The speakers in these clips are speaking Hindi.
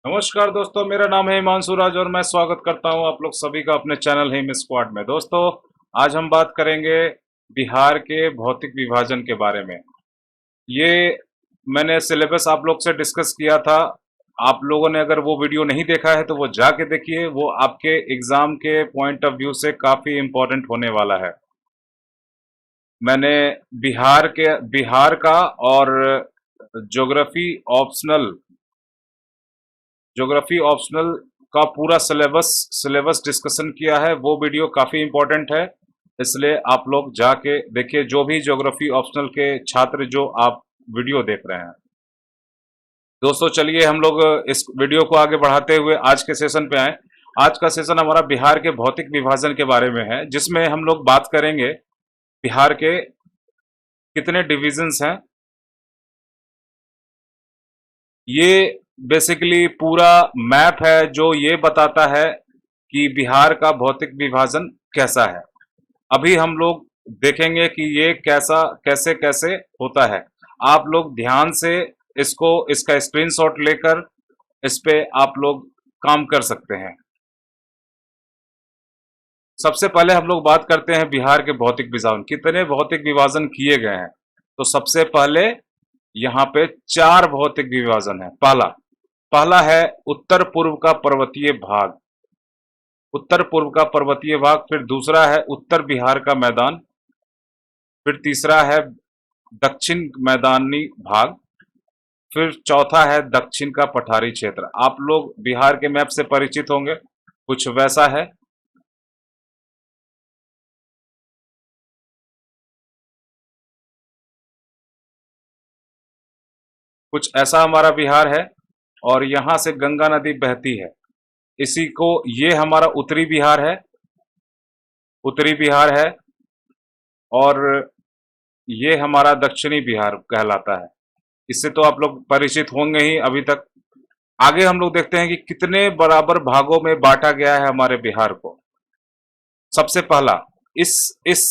नमस्कार दोस्तों, मेरा नाम है हिमांशु राज और मैं स्वागत करता हूं आप लोग सभी का अपने चैनल हिम स्क्वाड में। दोस्तों, आज हम बात करेंगे बिहार के भौतिक विभाजन के बारे में। ये मैंने सिलेबस आप लोग से डिस्कस किया था। आप लोगों ने अगर वो वीडियो नहीं देखा है तो वो जाके देखिए, वो आपके एग्जाम के पॉइंट ऑफ व्यू से काफी इम्पोर्टेंट होने वाला है। मैंने बिहार का और ज्योग्राफी ऑप्शनल ज्योग्राफी ऑप्शनल का पूरा सिलेबस डिस्कशन किया है। वो वीडियो काफ़ी इम्पोर्टेंट है, इसलिए आप लोग जाके देखिए, जो भी ज्योग्राफी ऑप्शनल के छात्र जो आप वीडियो देख रहे हैं। दोस्तों, चलिए हम लोग इस वीडियो को आगे बढ़ाते हुए आज के सेशन पे आए। आज का सेशन हमारा बिहार के भौतिक विभाजन के बारे में है, जिसमें हम लोग बात करेंगे बिहार के कितने डिविजन्स हैं। ये बेसिकली पूरा मैप है जो ये बताता है कि बिहार का भौतिक विभाजन कैसा है। अभी हम लोग देखेंगे कि ये कैसा कैसे कैसे होता है। आप लोग ध्यान से इसका स्क्रीनशॉट लेकर इस पे आप लोग काम कर सकते हैं। सबसे पहले हम लोग बात करते हैं बिहार के भौतिक विभाजन, कितने भौतिक विभाजन किए गए हैं। तो सबसे पहले यहाँ पे 4 भौतिक विभाजन है। पहला पहला है उत्तर पूर्व का पर्वतीय भाग। उत्तर पूर्व का पर्वतीय भाग। फिर दूसरा है उत्तर बिहार का मैदान। फिर तीसरा है दक्षिण मैदानी भाग। फिर चौथा है दक्षिण का पठारी क्षेत्र। आप लोग बिहार के मैप से परिचित होंगे, कुछ वैसा है। कुछ ऐसा हमारा बिहार है और यहाँ से गंगा नदी बहती है। इसी को ये हमारा उत्तरी बिहार है। उत्तरी बिहार है। और ये हमारा दक्षिणी बिहार कहलाता है। इससे तो आप लोग परिचित होंगे ही अभी तक। आगे हम लोग देखते हैं कि कितने बराबर भागों में बांटा गया है हमारे बिहार को। सबसे पहला इस इस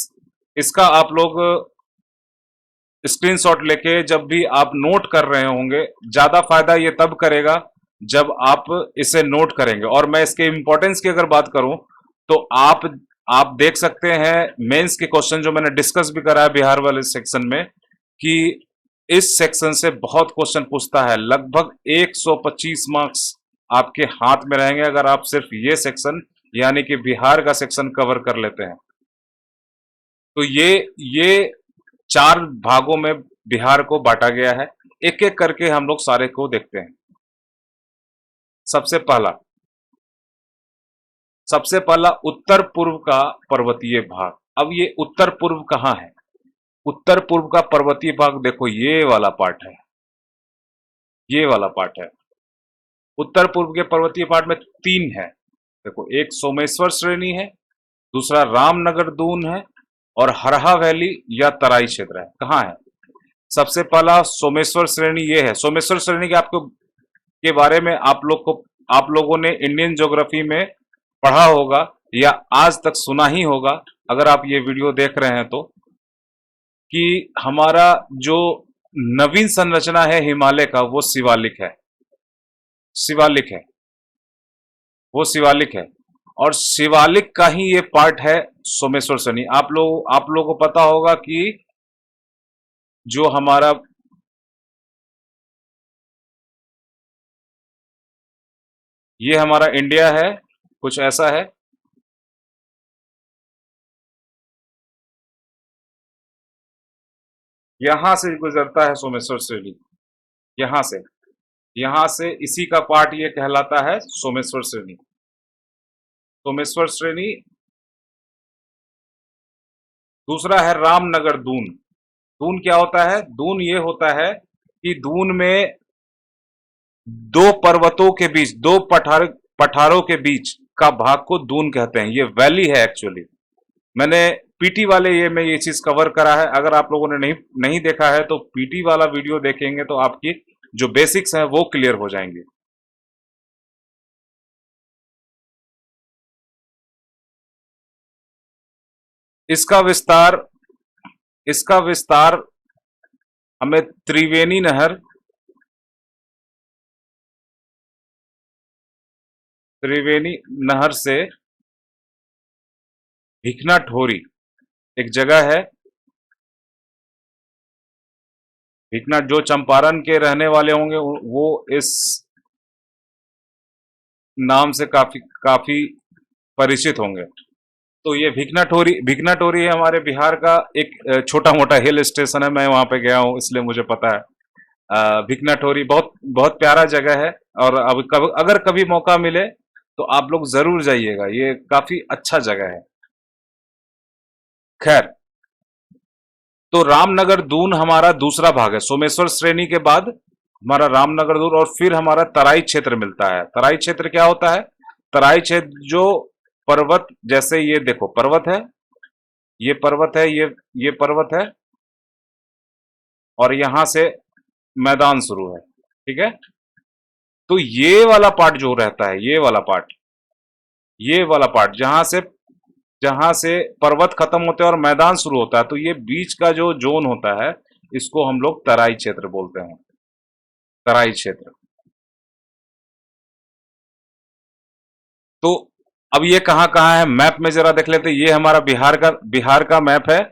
इसका आप लोग स्क्रीनशॉट लेके जब भी आप नोट कर रहे होंगे, ज्यादा फायदा ये तब करेगा जब आप इसे नोट करेंगे। और मैं इसके इंपॉर्टेंस की अगर बात करूं तो आप देख सकते हैं मेंस के क्वेश्चन जो मैंने डिस्कस भी करा है बिहार वाले सेक्शन में, कि इस सेक्शन से बहुत क्वेश्चन पूछता है। लगभग 125 मार्क्स आपके हाथ में रहेंगे अगर आप सिर्फ ये सेक्शन यानी कि बिहार का सेक्शन कवर कर लेते हैं। तो ये 4 भागों में बिहार को बांटा गया है। एक एक करके हम लोग सारे को देखते हैं। सबसे पहला सबसे पहला उत्तर पूर्व का पर्वतीय भाग। अब ये उत्तर पूर्व कहाँ है? उत्तर पूर्व का पर्वतीय भाग देखो, ये वाला पार्ट है। ये वाला पार्ट है। उत्तर पूर्व के पर्वतीय पार्ट में 3 है। देखो, एक सोमेश्वर श्रेणी है, दूसरा रामनगर दून है, और हरहा वैली या तराई क्षेत्र है। कहाँ है? सबसे पहला सोमेश्वर श्रेणी ये है। सोमेश्वर श्रेणी के आपको के बारे में आप लोगों ने इंडियन ज्योग्राफी में पढ़ा होगा या आज तक सुना ही होगा, अगर आप ये वीडियो देख रहे हैं तो, कि हमारा जो नवीन संरचना है हिमालय का वो शिवालिक है। शिवालिक है। वो शिवालिक है। और शिवालिक का ही ये पार्ट है सोमेश्वर श्रेणी। आप लोगों को पता होगा कि जो हमारा ये हमारा इंडिया है, कुछ ऐसा है। यहां से गुजरता है सोमेश्वर श्रेणी। यहां से यहां से इसी का पार्ट ये कहलाता है सोमेश्वर श्रेणी। सोमेश्वर श्रेणी। दूसरा है रामनगर दून। दून क्या होता है? दून ये होता है कि दून में दो पर्वतों के बीच, दो पठारों के बीच का भाग को दून कहते हैं। ये वैली है एक्चुअली। मैंने पीटी वाले ये में ये चीज कवर करा है। अगर आप लोगों ने नहीं नहीं देखा है तो पीटी वाला वीडियो देखेंगे तो आपकी जो बेसिक्स हैं वो क्लियर हो जाएंगे। इसका विस्तार इसका विस्तार हमें त्रिवेणी नहर त्रिवेणी नहर से भिकना ठोरी एक जगह है। भिकना, जो चंपारण के रहने वाले होंगे वो इस नाम से काफी काफी परिचित होंगे। तो ये भिकना टोरी है हमारे बिहार का एक छोटा मोटा हिल स्टेशन है। मैं वहां पे गया हूँ इसलिए मुझे पता है। भिकना टोरी बहुत बहुत प्यारा जगह है। और अब अगर कभी मौका मिले तो आप लोग जरूर जाइएगा, ये काफी अच्छा जगह है। खैर, तो रामनगर दून हमारा दूसरा भाग है। सोमेश्वर श्रेणी के बाद हमारा रामनगर दून और फिर हमारा तराई क्षेत्र मिलता है। तराई क्षेत्र क्या होता है? तराई क्षेत्र जो पर्वत, जैसे ये देखो पर्वत है, ये पर्वत है, ये पर्वत है, और यहां से मैदान शुरू है। ठीक है? तो ये वाला पार्ट जो रहता है, ये वाला पार्ट जहां से पर्वत खत्म होते हैं और मैदान शुरू होता है, तो ये बीच का जो जोन होता है, इसको हम लोग तराई क्षेत्र बोलते हैं। तराई क्षेत्र। तो अब ये कहाँ कहाँ है, मैप में जरा देख लेते हैं। ये हमारा बिहार का मैप है।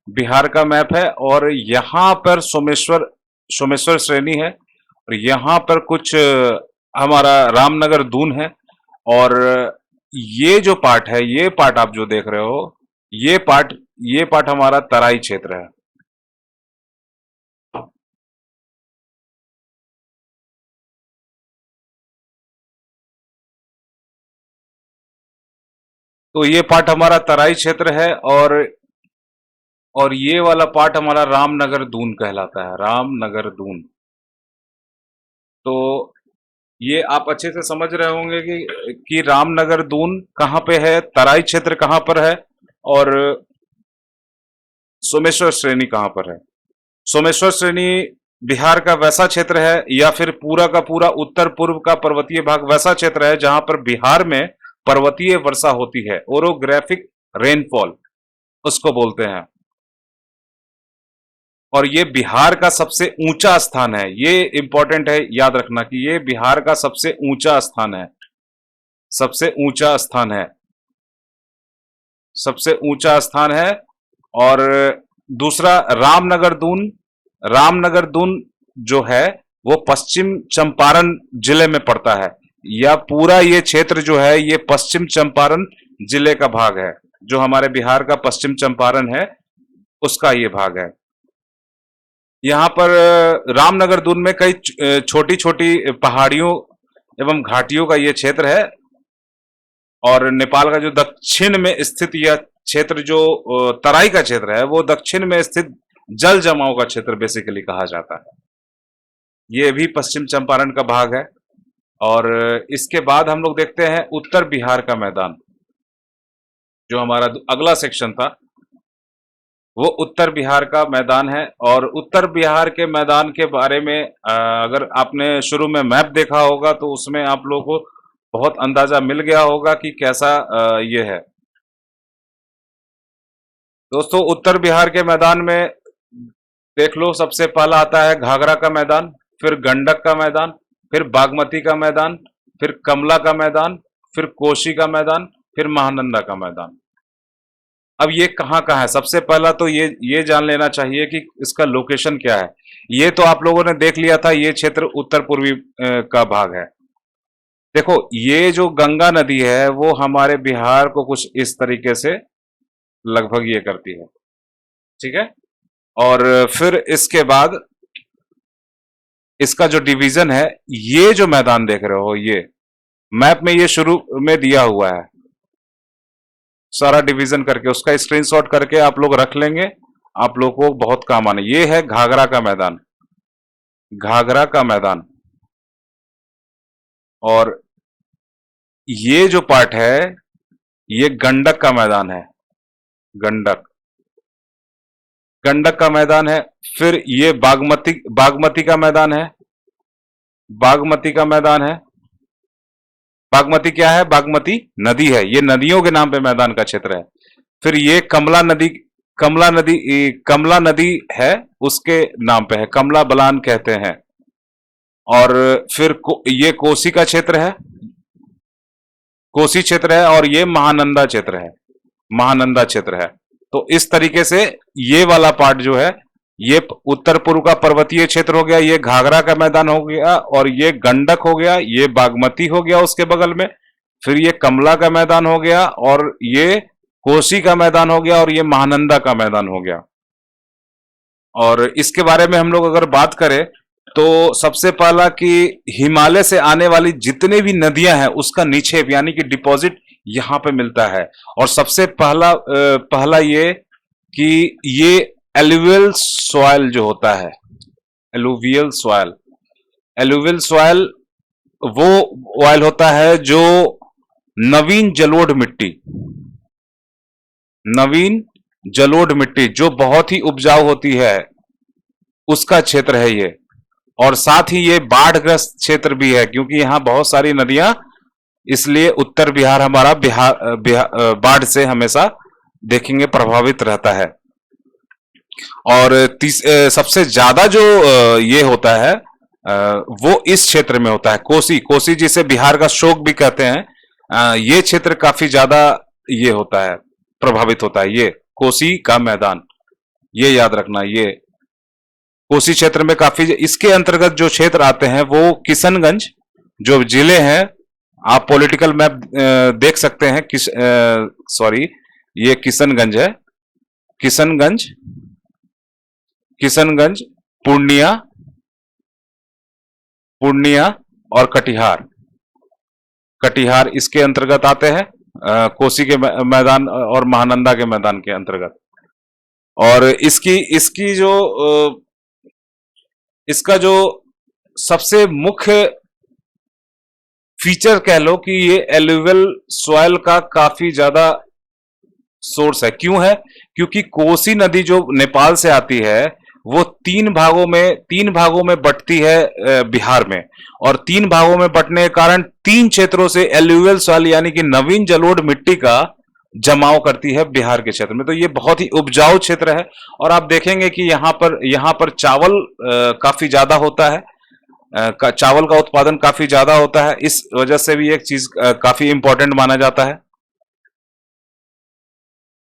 बिहार का मैप है, और यहाँ पर सोमेश्वर सोमेश्वर श्रेणी है, और यहाँ पर कुछ हमारा रामनगर दून है। और ये जो पार्ट है, ये पार्ट आप जो देख रहे हो, ये पार्ट ये पार्ट हमारा तराई क्षेत्र है। तो ये पार्ट हमारा तराई क्षेत्र है, और ये वाला पार्ट हमारा रामनगर दून कहलाता है। रामनगर दून। तो ये आप अच्छे से समझ रहे होंगे कि रामनगर दून कहाँ पे है, तराई क्षेत्र कहाँ पर है, और सोमेश्वर श्रेणी कहाँ पर है। सोमेश्वर श्रेणी बिहार का वैसा क्षेत्र है, या फिर पूरा का पूरा उत्तर पूर्व का पर्वतीय भाग वैसा क्षेत्र है जहां पर बिहार में पर्वतीय वर्षा होती है। ओरोग्राफिक रेनफॉल उसको बोलते हैं। और ये बिहार का सबसे ऊंचा स्थान है। ये इंपॉर्टेंट है, याद रखना कि ये बिहार का सबसे ऊंचा स्थान है। सबसे ऊंचा स्थान है। सबसे ऊंचा स्थान है। और दूसरा रामनगर दून जो है वो पश्चिम चंपारण जिले में पड़ता है। या पूरा ये क्षेत्र जो है ये पश्चिम चंपारण जिले का भाग है। जो हमारे बिहार का पश्चिम चंपारण है उसका ये भाग है। यहाँ पर रामनगर दून में कई छोटी छोटी पहाड़ियों एवं घाटियों का ये क्षेत्र है। और नेपाल का जो दक्षिण में स्थित यह क्षेत्र, जो तराई का क्षेत्र है, वो दक्षिण में स्थित जल जमाव का क्षेत्र बेसिकली कहा जाता है। ये भी पश्चिम चंपारण का भाग है। और इसके बाद हम लोग देखते हैं उत्तर बिहार का मैदान। जो हमारा अगला सेक्शन था वो उत्तर बिहार का मैदान है। और उत्तर बिहार के मैदान के बारे में अगर आपने शुरू में मैप देखा होगा तो उसमें आप लोगों को बहुत अंदाजा मिल गया होगा कि कैसा ये है। दोस्तों, उत्तर बिहार के मैदान में देख लो, सबसे पहला आता है घाघरा का मैदान, फिर गंडक का मैदान, फिर बागमती का मैदान, फिर कमला का मैदान, फिर कोसी का मैदान, फिर महानंदा का मैदान। अब ये कहाँ कहाँ है? सबसे पहला तो ये जान लेना चाहिए कि इसका लोकेशन क्या है। ये तो आप लोगों ने देख लिया था, ये क्षेत्र उत्तर पूर्वी का भाग है। देखो, ये जो गंगा नदी है वो हमारे बिहार को कुछ इस तरीके से लगभग ये करती है। ठीक है? और फिर इसके बाद इसका जो डिवीजन है, ये जो मैदान देख रहे हो, ये मैप में ये शुरू में दिया हुआ है सारा डिवीजन करके। उसका स्क्रीनशॉट करके आप लोग रख लेंगे, आप लोग को बहुत काम आने। ये है घाघरा का मैदान। घाघरा का मैदान। और ये जो पार्ट है ये गंडक का मैदान है। गंडक गंडक का मैदान है। फिर ये बागमती बागमती का मैदान है। बागमती का मैदान है। बागमती क्या है? बागमती नदी है। ये नदियों के नाम पे मैदान का क्षेत्र है। फिर ये कमला नदी है, उसके नाम पे है, कमला बलान कहते हैं। और फिर ये कोसी का क्षेत्र है। कोसी क्षेत्र है और ये महानंदा क्षेत्र है, महानंदा क्षेत्र है। तो इस तरीके से ये वाला पार्ट जो है, ये उत्तर पूर्व का पर्वतीय क्षेत्र हो गया, ये घाघरा का मैदान हो गया, और ये गंडक हो गया, ये बागमती हो गया उसके बगल में, फिर ये कमला का मैदान हो गया, और ये कोसी का मैदान हो गया, और ये महानंदा का मैदान हो गया। और इसके बारे में हम लोग अगर बात करें तो सबसे पहला कि हिमालय से आने वाली जितने भी नदियां हैं उसका निक्षेप यानी कि डिपॉजिट यहाँ पे मिलता है। और सबसे पहला ये कि ये एलुवियल सॉइल जो होता है, एलुवियल सॉइल, एलुवियल सॉइल वो ऑयल होता है जो नवीन जलोढ़ मिट्टी, नवीन जलोढ़ मिट्टी जो बहुत ही उपजाऊ होती है उसका क्षेत्र है ये। और साथ ही ये बाढ़ग्रस्त क्षेत्र भी है क्योंकि यहाँ बहुत सारी नदियां, इसलिए उत्तर बिहार हमारा बाढ़ से हमेशा देखेंगे प्रभावित रहता है। और सबसे ज्यादा जो ये होता है वो इस क्षेत्र में होता है, कोसी, कोसी जिसे बिहार का शोक भी कहते हैं, ये क्षेत्र काफी ज्यादा ये होता है, प्रभावित होता है, ये कोसी का मैदान, ये याद रखना। ये कोसी क्षेत्र में काफी, इसके अंतर्गत जो क्षेत्र आते हैं वो किशनगंज जो जिले हैं, आप पॉलिटिकल मैप देख सकते हैं, सॉरी ये किशनगंज है, किशनगंज, किशनगंज, पूर्णिया, पूर्णिया और कटिहार, कटिहार इसके अंतर्गत आते हैं, कोसी के मैदान और महानंदा के मैदान के अंतर्गत। और इसकी इसकी जो इसका जो सबसे मुख्य फीचर कह लो कि ये एलुवियल सॉइल का काफी ज्यादा सोर्स है। क्यों है? क्योंकि कोसी नदी जो नेपाल से आती है वो तीन भागों में बंटती है बिहार में, और तीन भागों में बंटने के कारण तीन क्षेत्रों से एलुवियल सॉइल यानी कि नवीन जलोढ़ मिट्टी का जमाव करती है बिहार के क्षेत्र में। तो ये बहुत ही उपजाऊ क्षेत्र है। और आप देखेंगे कि यहाँ पर चावल काफी ज्यादा होता है, चावल का उत्पादन काफी ज्यादा होता है, इस वजह से भी एक चीज काफी इंपॉर्टेंट माना जाता है।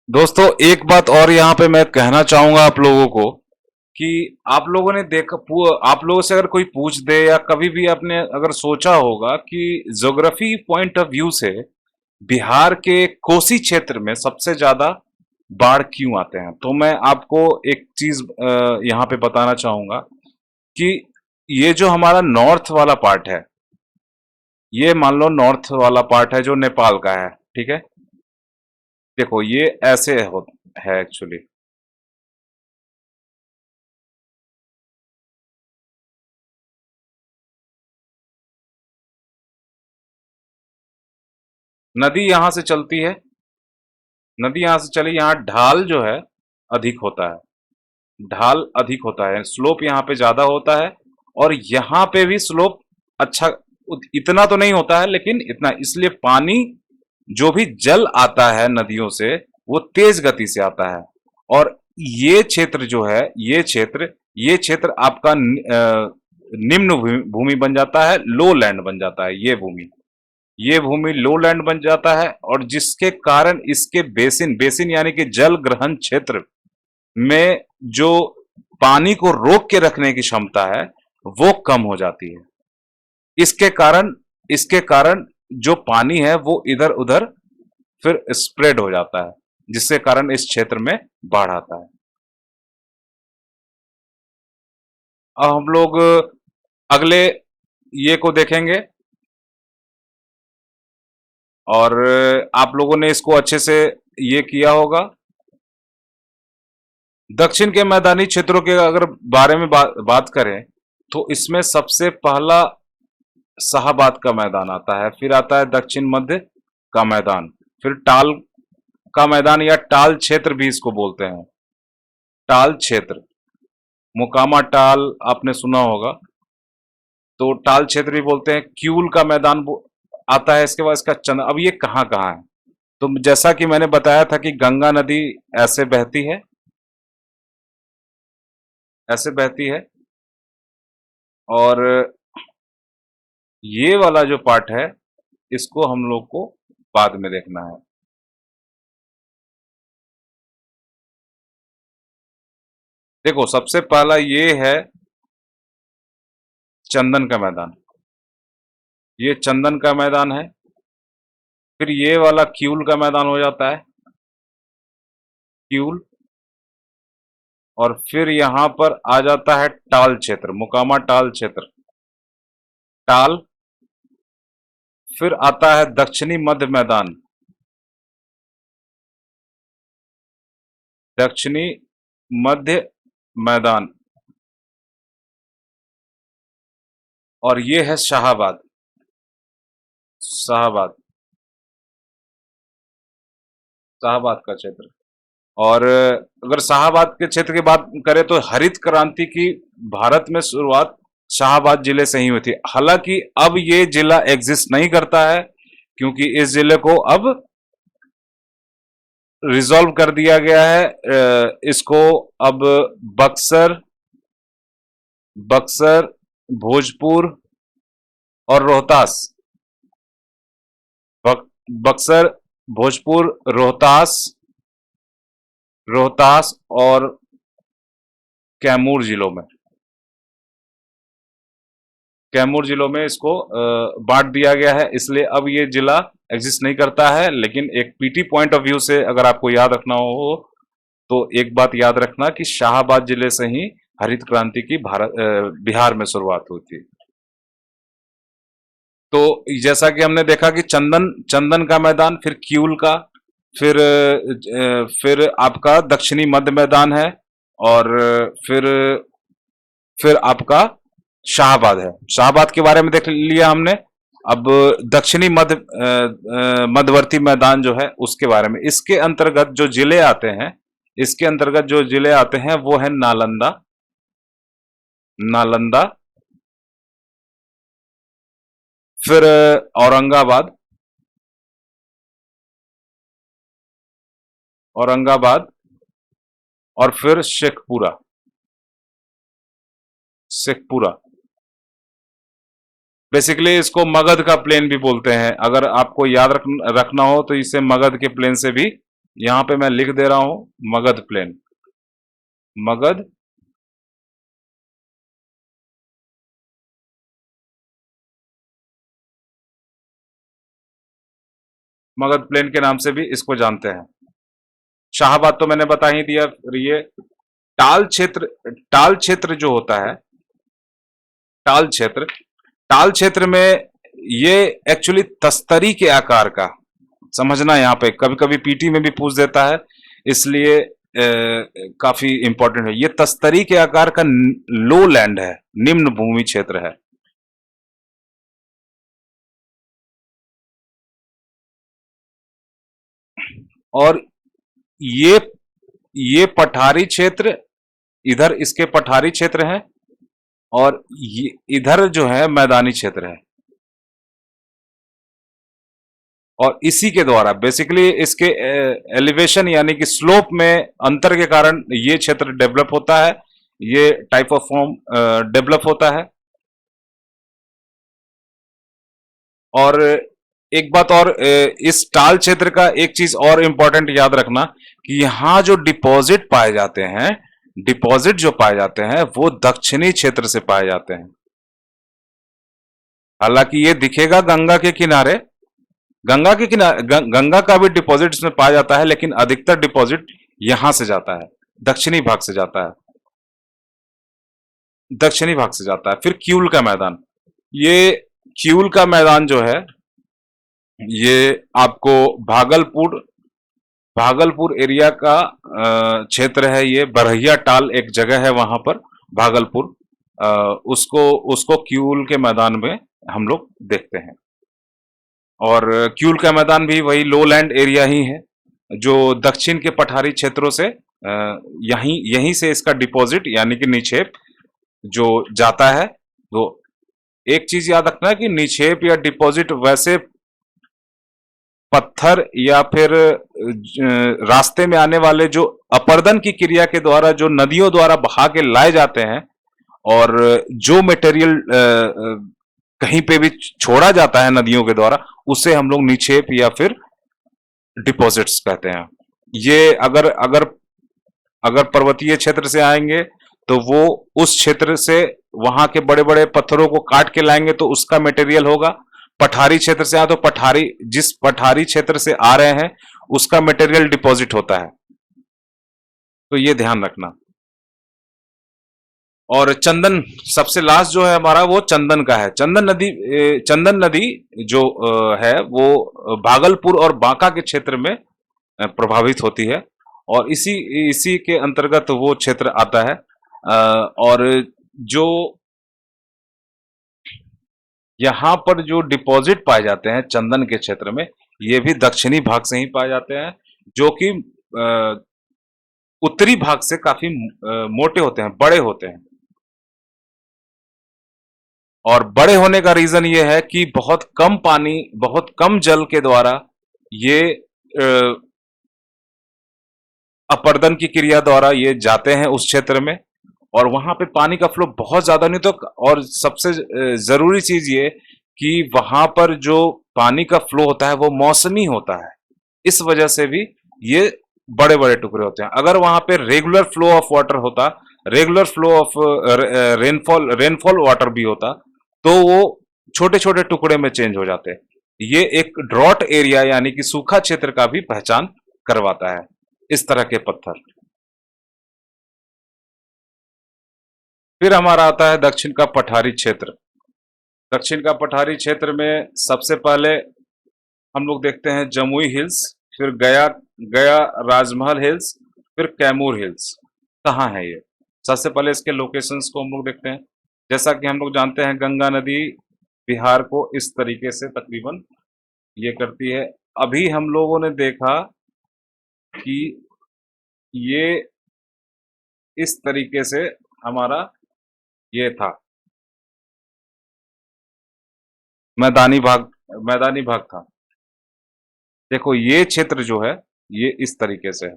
दोस्तों एक बात और यहाँ पे मैं कहना चाहूंगा आप लोगों को कि आप लोगों ने देखा, आप लोगों से अगर कोई पूछ दे या कभी भी आपने अगर सोचा होगा कि ज्योग्राफी पॉइंट ऑफ व्यू से बिहार के कोसी क्षेत्र में सबसे ज्यादा बाढ़ क्यों आते हैं, तो मैं आपको एक चीज यहाँ पे बताना चाहूंगा कि ये जो हमारा नॉर्थ वाला पार्ट है, ये मान लो नॉर्थ वाला पार्ट है जो नेपाल का है, ठीक है। देखो ये ऐसे है एक्चुअली, नदी यहां से चलती है, नदी यहां से चली, यहाँ ढाल जो है अधिक होता है, ढाल अधिक होता है, स्लोप यहाँ पे ज्यादा होता है। और यहाँ पे भी स्लोप अच्छा इतना तो नहीं होता है लेकिन इतना, इसलिए पानी जो भी जल आता है नदियों से वो तेज गति से आता है। और ये क्षेत्र जो है, ये क्षेत्र आपका निम्न भूमि बन जाता है, लो लैंड बन जाता है, ये भूमि लो लैंड बन जाता है। और जिसके कारण इसके बेसिन यानी कि जल ग्रहण क्षेत्र में जो पानी को रोक के रखने की क्षमता है वो कम हो जाती है। इसके कारण जो पानी है वो इधर उधर फिर स्प्रेड हो जाता है, जिसके कारण इस क्षेत्र में बाढ़ आता है। अब हम लोग अगले ये को देखेंगे, और आप लोगों ने इसको अच्छे से ये किया होगा। दक्षिण के मैदानी क्षेत्रों के अगर बारे में बात करें तो इसमें सबसे पहला शाहाबाद का मैदान आता है, फिर आता है दक्षिण मध्य का मैदान, फिर टाल का मैदान या टाल क्षेत्र भी इसको बोलते हैं, टाल क्षेत्र, मोकामा टाल आपने सुना होगा, तो टाल क्षेत्र भी बोलते हैं। क्यूल का मैदान आता है इसके बाद इसका चंद। अब ये कहाँ कहाँ है, तो जैसा कि मैंने बताया था कि गंगा नदी ऐसे बहती है, ऐसे बहती है, और ये वाला जो पार्ट है इसको हम लोग को बाद में देखना है। देखो सबसे पहला ये है चंदन का मैदान। ये चंदन का मैदान है। फिर ये वाला क्यूल का मैदान हो जाता है, क्यूल। और फिर यहां पर आ जाता है टाल क्षेत्र, मोकामा टाल क्षेत्र, टाल। फिर आता है दक्षिणी मध्य मैदान, दक्षिणी मध्य मैदान। और ये है शाहाबाद, शाहाबाद, शाहाबाद का क्षेत्र। और अगर शाहाबाद के क्षेत्र की बात करें तो हरित क्रांति की भारत में शुरुआत शाहाबाद जिले से ही हुई थी। हालांकि अब ये जिला एग्जिस्ट नहीं करता है, क्योंकि इस जिले को अब रिजॉल्व कर दिया गया है। इसको अब बक्सर, बक्सर, भोजपुर और रोहतास, बक्सर, भोजपुर, रोहतास, रोहतास और कैमूर जिलों में, कैमूर जिलों में इसको बांट दिया गया है। इसलिए अब ये जिला एग्जिस्ट नहीं करता है। लेकिन एक पीटी पॉइंट ऑफ व्यू से अगर आपको याद रखना हो तो एक बात याद रखना कि शाहाबाद जिले से ही हरित क्रांति की बिहार में शुरुआत हुई थी। तो जैसा कि हमने देखा कि चंदन, चंदन का मैदान, फिर क्यूल का, फिर आपका दक्षिणी मध्य मैदान है, और फिर आपका शाहबाद है। शाहबाद के बारे में देख लिया हमने। अब दक्षिणी मध्यवर्ती मैदान जो है उसके बारे में, इसके अंतर्गत जो जिले आते हैं, इसके अंतर्गत जो जिले आते हैं वो है नालंदा, नालंदा, फिर औरंगाबाद, औरंगाबाद, और फिर शेखपुरा, शेखपुरा। बेसिकली इसको मगध का प्लेन भी बोलते हैं। अगर आपको याद रखना हो तो इसे मगध के प्लेन से भी, यहां पे मैं लिख दे रहा हूं, मगध प्लेन, मगध, मगध प्लेन के नाम से भी इसको जानते हैं। शाहबाद तो मैंने बता ही दिया। फिर ये टाल क्षेत्र, टाल क्षेत्र जो होता है, टाल क्षेत्र, टाल क्षेत्र में ये एक्चुअली तस्तरी के आकार का, समझना यहाँ पे कभी कभी पीटी में भी पूछ देता है, इसलिए काफी इंपॉर्टेंट है। ये तस्तरी के आकार का लो लैंड है, निम्न भूमि क्षेत्र है। और ये पठारी क्षेत्र, इधर इसके पठारी क्षेत्र है, और ये इधर जो है मैदानी क्षेत्र है। और इसी के द्वारा बेसिकली इसके एलिवेशन यानी कि स्लोप में अंतर के कारण ये क्षेत्र डेवलप होता है, ये टाइप ऑफ फॉर्म डेवलप होता है। और एक बात और, इस टाल क्षेत्र का एक चीज और इंपॉर्टेंट याद रखना कि यहां जो डिपॉजिट पाए जाते हैं, डिपॉजिट जो पाए जाते हैं वो दक्षिणी क्षेत्र से पाए जाते हैं। हालांकि ये दिखेगा गंगा के किनारे, गंगा के किनारे गंगा का भी डिपॉजिट इसमें पाया जाता है, लेकिन अधिकतर डिपॉजिट यहां से जाता है, दक्षिणी भाग से जाता है, दक्षिणी भाग से जाता है। फिर क्यूल का मैदान, ये क्यूल का मैदान जो है ये आपको भागलपुर, भागलपुर एरिया का क्षेत्र है। ये बरहिया टाल एक जगह है वहां पर, भागलपुर, उसको उसको क्यूल के मैदान में हम लोग देखते हैं। और क्यूल का मैदान भी वही लो लैंड एरिया ही है, जो दक्षिण के पठारी क्षेत्रों से यहीं से इसका डिपॉजिट यानी कि निक्षेप जो जाता है। तो एक चीज याद रखना है कि निक्षेप या डिपॉजिट वैसे पत्थर या फिर रास्ते में आने वाले जो अपर्दन की क्रिया के द्वारा जो नदियों द्वारा बहा के लाए जाते हैं, और जो मटेरियल कहीं पे भी छोड़ा जाता है नदियों के द्वारा, उसे हम लोग निक्षेप या फिर डिपॉजिट्स कहते हैं। ये अगर अगर अगर पर्वतीय क्षेत्र से आएंगे तो वो उस क्षेत्र से वहां के बड़े बड़े पत्थरों को काट के लाएंगे तो उसका मटेरियल होगा। पठारी क्षेत्र से आए तो पठारी, जिस पठारी क्षेत्र से आ रहे हैं उसका मटेरियल डिपॉजिट होता है, तो ये ध्यान रखना। और चंदन सबसे लास्ट जो है हमारा वो चंदन का है। चंदन नदी जो है वो भागलपुर और बांका के क्षेत्र में प्रभावित होती है और इसी इसी के अंतर्गत वो क्षेत्र आता है। और जो यहाँ पर जो डिपॉजिट पाए जाते हैं चंदन के क्षेत्र में, ये भी दक्षिणी भाग से ही पाए जाते हैं, जो कि उत्तरी भाग से काफी मोटे होते हैं, बड़े होते हैं। और बड़े होने का रीजन ये है कि बहुत कम पानी, बहुत कम जल के द्वारा ये अपर्दन की क्रिया द्वारा ये जाते हैं उस क्षेत्र में, और वहां पे पानी का फ्लो बहुत ज्यादा नहीं तो। और सबसे जरूरी चीज ये कि वहां पर जो पानी का फ्लो होता है वो मौसमी होता है, इस वजह से भी ये बड़े बड़े टुकड़े होते हैं। अगर वहां पे रेगुलर फ्लो ऑफ वाटर होता, regular flow of rainfall water भी होता, तो वो छोटे छोटे टुकड़े में चेंज हो जाते। ये एक ड्रॉट एरिया यानी कि सूखा क्षेत्र का भी पहचान करवाता है इस तरह के पत्थर। फिर हमारा आता है दक्षिण का पठारी क्षेत्र। दक्षिण का पठारी क्षेत्र में सबसे पहले हम लोग देखते हैं जमुई हिल्स, फिर गया गया राजमहल हिल्स, फिर कैमूर हिल्स। कहाँ है ये? सबसे पहले इसके लोकेशंस को हम लोग देखते हैं। जैसा कि हम लोग जानते हैं गंगा नदी बिहार को इस तरीके से तकरीबन ये करती है। अभी हम लोगों ने देखा कि ये इस तरीके से हमारा ये था मैदानी भाग था। देखो ये क्षेत्र जो है ये इस तरीके से है।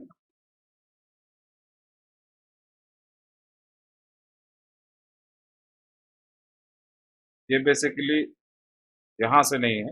ये बेसिकली यहां से नहीं है,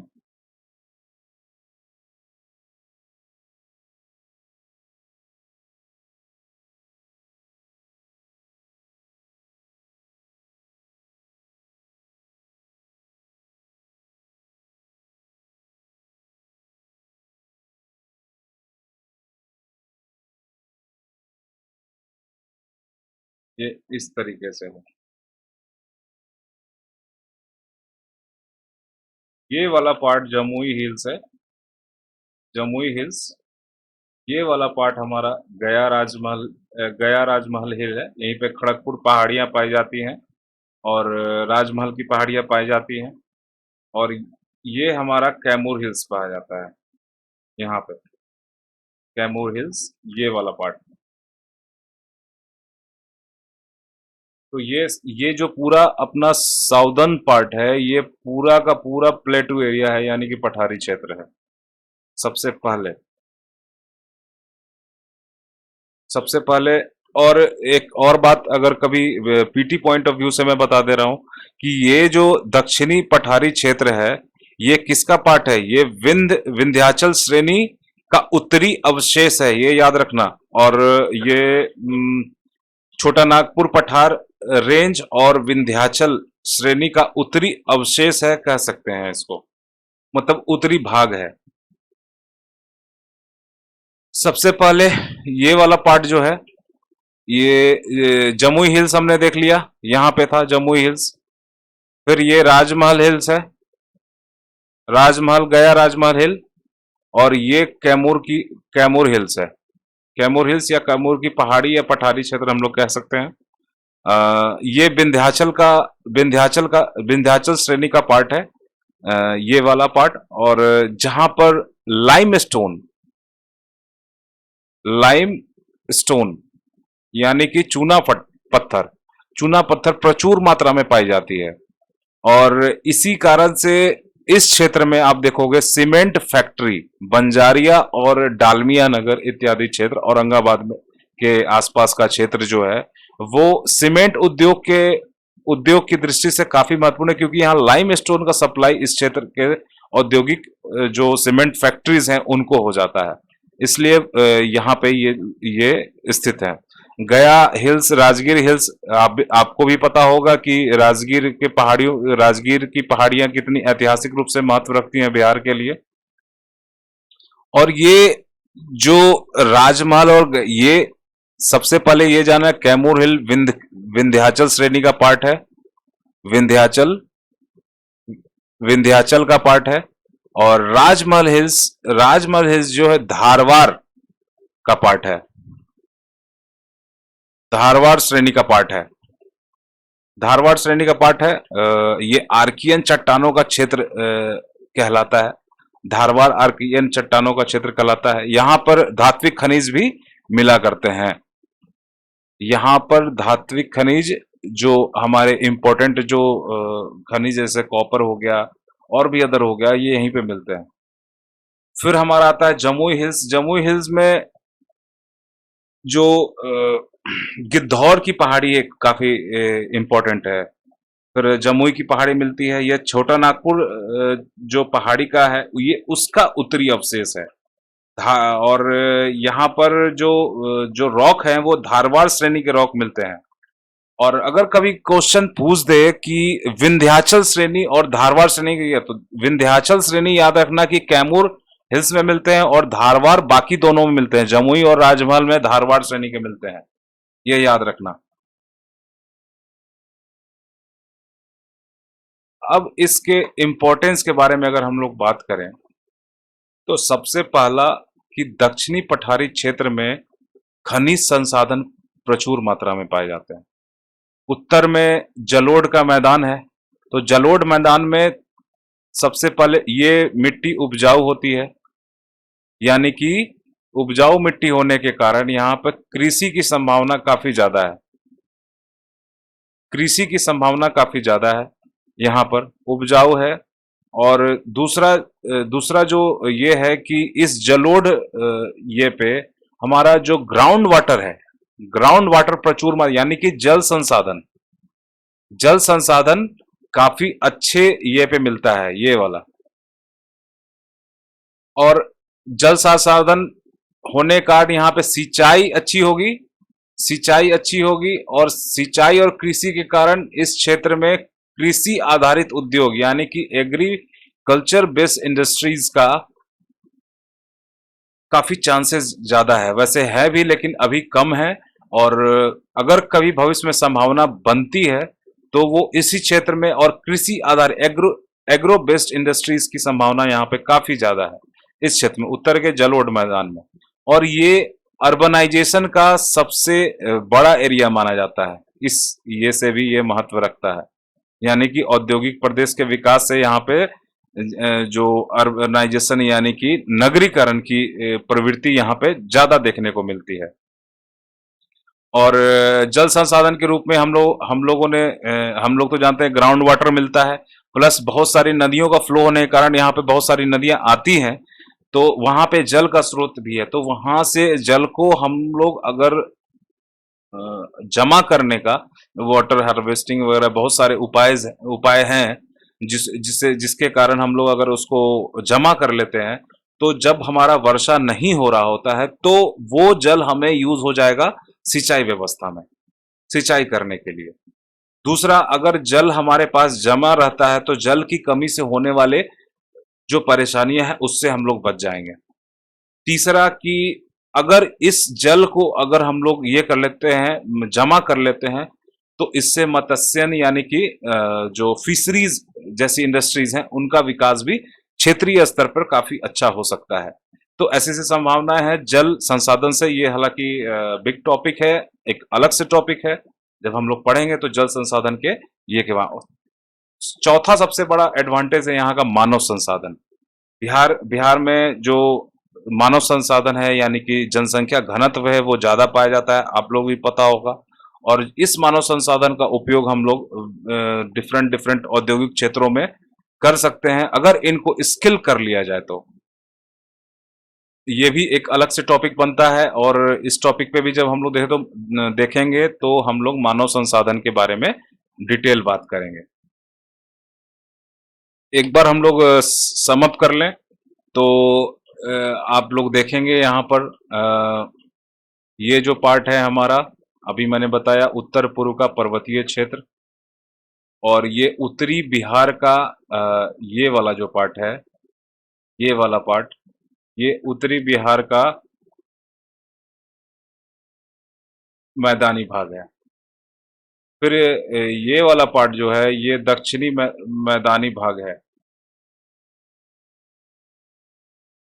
ये इस तरीके से है। ये वाला पार्ट जमुई हिल्स है, जमुई हिल्स। ये वाला पार्ट हमारा गया राजमहल हिल है। यहीं पे खड़गपुर पहाड़ियां पाई जाती हैं और राजमहल की पहाड़ियां पाई जाती हैं। और ये हमारा कैमूर हिल्स पाया जाता है। यहाँ पे कैमूर हिल्स ये वाला पार्ट। तो ये जो पूरा अपना साउदर्न पार्ट है ये पूरा का पूरा प्लेटू एरिया है, यानी कि पठारी क्षेत्र है। सबसे पहले सबसे पहले और एक और बात अगर कभी पीटी पॉइंट ऑफ व्यू से मैं बता दे रहा हूं कि ये जो दक्षिणी पठारी क्षेत्र है ये किसका पार्ट है? ये विंध्याचल श्रेणी का उत्तरी अवशेष है, ये याद रखना। और ये छोटा नागपुर पठार रेंज और विंध्याचल श्रेणी का उत्तरी अवशेष है, कह सकते हैं इसको, मतलब उत्तरी भाग है। सबसे पहले ये वाला पार्ट जो है ये जमुई हिल्स हमने देख लिया, यहां पे था जमुई हिल्स। फिर ये राजमहल हिल्स है, राजमहल गया राजमहल हिल। और ये कैमूर हिल्स है। कैमूर हिल्स या कैमूर की पहाड़ी या पठारी क्षेत्र हम लोग कह सकते हैं। ये विंध्याचल श्रेणी का पार्ट है, ये वाला पार्ट। और जहां पर लाइम स्टोन यानी कि चूना पत्थर प्रचुर मात्रा में पाई जाती है। और इसी कारण से इस क्षेत्र में आप देखोगे सीमेंट फैक्ट्री बंजारिया और डालमिया नगर इत्यादि क्षेत्र औरंगाबाद में के आसपास का क्षेत्र जो है वो सीमेंट उद्योग की दृष्टि से काफी महत्वपूर्ण है, क्योंकि यहाँ लाइम स्टोन का सप्लाई इस क्षेत्र के औद्योगिक जो सीमेंट फैक्ट्रीज हैं उनको हो जाता है, इसलिए यहाँ पे ये स्थित है। गया हिल्स, राजगीर हिल्स, आपको भी पता होगा कि राजगीर की पहाड़ियां कितनी ऐतिहासिक रूप से महत्व रखती हैं बिहार के लिए। और ये जो राजमहल, और ये सबसे पहले ये जाना, कैमूर हिल विंध्याचल श्रेणी का पार्ट है। विंध्याचल विंध्याचल का पार्ट है। और राजमहल हिल्स जो है धारवाड़ का पार्ट है, धारवाड़ श्रेणी का पार्ट है। धारवाड़ श्रेणी का पार्ट है। ये आर्कियन चट्टानों का क्षेत्र कहलाता है। धारवाड़ आर्कियन चट्टानों का क्षेत्र कहलाता है। यहाँ पर धात्विक खनिज भी मिला करते हैं। यहाँ पर धात्विक खनिज जो हमारे इंपॉर्टेंट जो खनिज जैसे कॉपर हो गया और भी अदर हो गया, ये यहीं पे मिलते हैं। फिर हमारा आता है जमुई हिल्स। जमुई हिल्स में जो गिद्धौर की पहाड़ी एक काफी इंपॉर्टेंट है। फिर जमुई की पहाड़ी मिलती है। यह छोटा नागपुर जो पहाड़ी का है, ये उसका उत्तरी अवशेष है। और यहाँ पर जो रॉक हैं वो धारवाड़ श्रेणी के रॉक मिलते हैं। और अगर कभी क्वेश्चन पूछ दे कि विंध्याचल श्रेणी और धारवाड़ श्रेणी की है, तो विंध्याचल श्रेणी याद रखना कि कैमूर हिल्स में मिलते हैं और धारवाड़ बाकी दोनों में मिलते हैं। जमुई और राजमहल में धारवाड़ श्रेणी के मिलते हैं, ये याद रखना। अब इसके इंपॉर्टेंस के बारे में अगर हम लोग बात करें तो सबसे पहला कि दक्षिणी पठारी क्षेत्र में खनिज संसाधन प्रचुर मात्रा में पाए जाते हैं। उत्तर में जलोढ़ का मैदान है, तो जलोढ़ मैदान में सबसे पहले ये मिट्टी उपजाऊ होती है, यानी कि उपजाऊ मिट्टी होने के कारण यहाँ पर कृषि की संभावना काफी ज्यादा है। कृषि की संभावना काफी ज्यादा है, यहाँ पर उपजाऊ है। और दूसरा जो ये है कि इस जलोढ़ ये पे हमारा जो ग्राउंड वाटर है, ग्राउंड वाटर प्रचुर मात्रा, यानी कि जल संसाधन काफी अच्छे ये पे मिलता है, ये वाला। और जल संसाधन होने के कारण यहाँ पे सिंचाई अच्छी होगी, और सिंचाई और कृषि के कारण इस क्षेत्र में कृषि आधारित उद्योग यानी कि एग्रीकल्चर बेस्ड इंडस्ट्रीज का काफी चांसेस ज्यादा है। वैसे है भी, लेकिन अभी कम है। और अगर कभी भविष्य में संभावना बनती है तो वो इसी क्षेत्र में, और कृषि आधारित एग्रो बेस्ड इंडस्ट्रीज की संभावना यहाँ पे काफी ज्यादा है इस क्षेत्र में, उत्तर के जलोढ़ मैदान में। और ये अर्बनाइजेशन का सबसे बड़ा एरिया माना जाता है, ये से भी ये महत्व रखता है। यानी कि औद्योगिक प्रदेश के विकास से यहाँ पे जो अर्बनाइजेशन यानी कि नगरीकरण की प्रवृत्ति यहाँ पे ज्यादा देखने को मिलती है। और जल संसाधन के रूप में हम लोग तो जानते हैं ग्राउंड वाटर मिलता है, प्लस बहुत सारी नदियों का फ्लो होने के कारण यहाँ पे बहुत सारी नदियां आती हैं, तो वहां पे जल का स्रोत भी है। तो वहां से जल को हम लोग अगर जमा करने का, वाटर हार्वेस्टिंग वगैरह बहुत सारे उपाय हैं जिसके कारण हम लोग अगर उसको जमा कर लेते हैं, तो जब हमारा वर्षा नहीं हो रहा होता है तो वो जल हमें यूज हो जाएगा सिंचाई व्यवस्था में, सिंचाई करने के लिए। दूसरा, अगर जल हमारे पास जमा रहता है तो जल की कमी से होने वाले जो परेशानियां हैं उससे हम लोग बच जाएंगे। तीसरा कि अगर इस जल को अगर हम लोग ये कर लेते हैं, जमा कर लेते हैं, तो इससे मत्स्यन यानी कि जो फिशरीज जैसी इंडस्ट्रीज हैं उनका विकास भी क्षेत्रीय स्तर पर काफी अच्छा हो सकता है। तो ऐसी संभावनाएं हैं जल संसाधन से। ये हालांकि बिग टॉपिक है, एक अलग से टॉपिक है, जब हम लोग पढ़ेंगे तो जल संसाधन के ये के बाद। चौथा सबसे बड़ा एडवांटेज है यहाँ का मानव संसाधन। बिहार में जो मानव संसाधन है यानी कि जनसंख्या घनत्व है वो ज्यादा पाया जाता है, आप लोग भी पता होगा। और इस मानव संसाधन का उपयोग हम लोग डिफरेंट औद्योगिक क्षेत्रों में कर सकते हैं अगर इनको स्किल कर लिया जाए तो। ये भी एक अलग से टॉपिक बनता है, और इस टॉपिक पे भी जब हम लोग देखेंगे तो हम लोग मानव संसाधन के बारे में डिटेल बात करेंगे। एक बार हम लोग समअप कर लें तो आप लोग देखेंगे यहाँ पर ये जो पार्ट है हमारा, अभी मैंने बताया उत्तर पूर्व का पर्वतीय क्षेत्र, और ये उत्तरी बिहार का ये वाला जो पार्ट है, ये वाला पार्ट, ये उत्तरी बिहार का मैदानी भाग है। फिर ये वाला पार्ट जो है ये दक्षिणी मैदानी भाग है,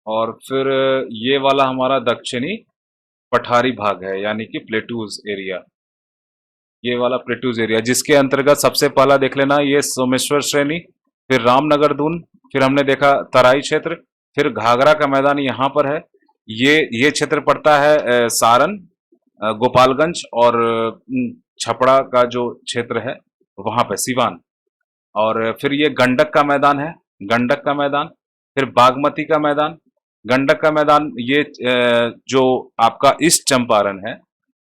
और फिर ये वाला हमारा दक्षिणी पठारी भाग है, यानी कि प्लेटूज एरिया। ये वाला प्लेटूज एरिया जिसके अंतर्गत सबसे पहला देख लेना ये सोमेश्वर श्रेणी, फिर रामनगर दून, फिर हमने देखा तराई क्षेत्र, फिर घाघरा का मैदान यहाँ पर है। ये क्षेत्र पड़ता है सारण, गोपालगंज और छपरा का जो क्षेत्र है वहां पे सिवान। और फिर ये गंडक का मैदान है, गंडक का मैदान, फिर बागमती का मैदान। गंडक का मैदान ये जो आपका ईस्ट चंपारण है,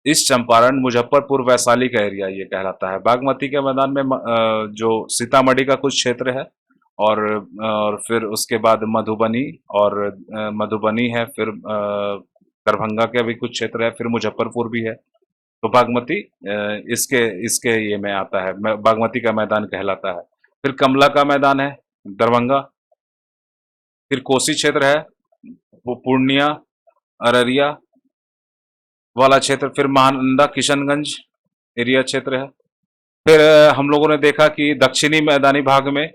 ईस्ट चंपारण मुजफ्फरपुर वैशाली का एरिया ये कहलाता है। बागमती के मैदान में जो सीतामढ़ी का कुछ क्षेत्र है, और फिर उसके बाद मधुबनी, और मधुबनी है, फिर दरभंगा के भी कुछ क्षेत्र है, फिर मुजफ्फरपुर भी है। तो बागमती इसके इसके ये में आता है, बागमती का मैदान कहलाता है। फिर कमला का मैदान है दरभंगा, फिर कोसी क्षेत्र है, वो पूर्णिया, अररिया वाला क्षेत्र, फिर महानंदा किशनगंज एरिया क्षेत्र है। फिर हम लोगों ने देखा कि दक्षिणी मैदानी भाग में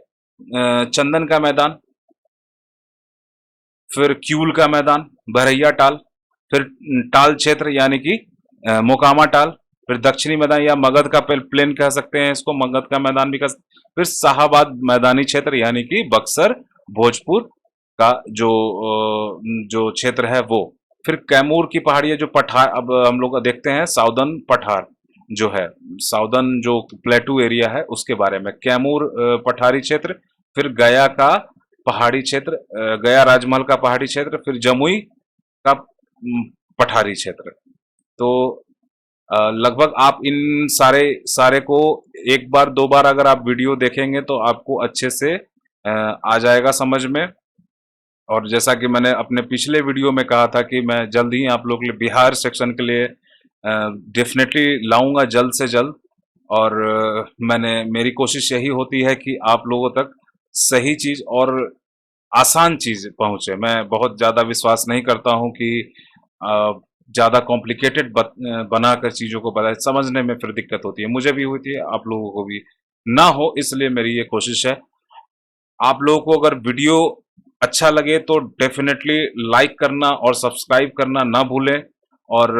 चंदन का मैदान, फिर क्यूल का मैदान, बरैया टाल, फिर टाल क्षेत्र यानी कि मोकामा टाल, फिर दक्षिणी मैदान या मगध का प्लेन कह सकते हैं इसको, मगध का मैदान भी कह सकते हैं। फिर शाहाबाद मैदानी क्षेत्र यानी कि बक्सर भोजपुर का जो क्षेत्र है वो। फिर कैमूर की पहाड़ी है जो पठार, अब हम लोग देखते हैं साउदर्न पठार जो है, साउदर्न जो प्लेटू एरिया है उसके बारे में। कैमूर पठारी क्षेत्र, फिर गया का पहाड़ी क्षेत्र, गया राजमहल का पहाड़ी क्षेत्र, फिर जमुई का पठारी क्षेत्र। तो लगभग आप इन सारे सारे को एक बार दो बार अगर आप वीडियो देखेंगे तो आपको अच्छे से आ जाएगा समझ में। और जैसा कि मैंने अपने पिछले वीडियो में कहा था कि मैं जल्द ही आप लोग के लिए बिहार सेक्शन के लिए डेफिनेटली लाऊंगा जल्द से जल्द। और मेरी कोशिश यही होती है कि आप लोगों तक सही चीज़ और आसान चीज़ पहुंचे। मैं बहुत ज़्यादा विश्वास नहीं करता हूं कि ज़्यादा कॉम्प्लिकेटेड बनाकर चीज़ों को बताए, समझने में फिर दिक्कत होती है, मुझे भी होती है, आप लोगों को भी ना हो, इसलिए मेरी ये कोशिश है। आप लोगों को अगर वीडियो अच्छा लगे तो डेफिनेटली लाइक करना और सब्सक्राइब करना ना भूलें। और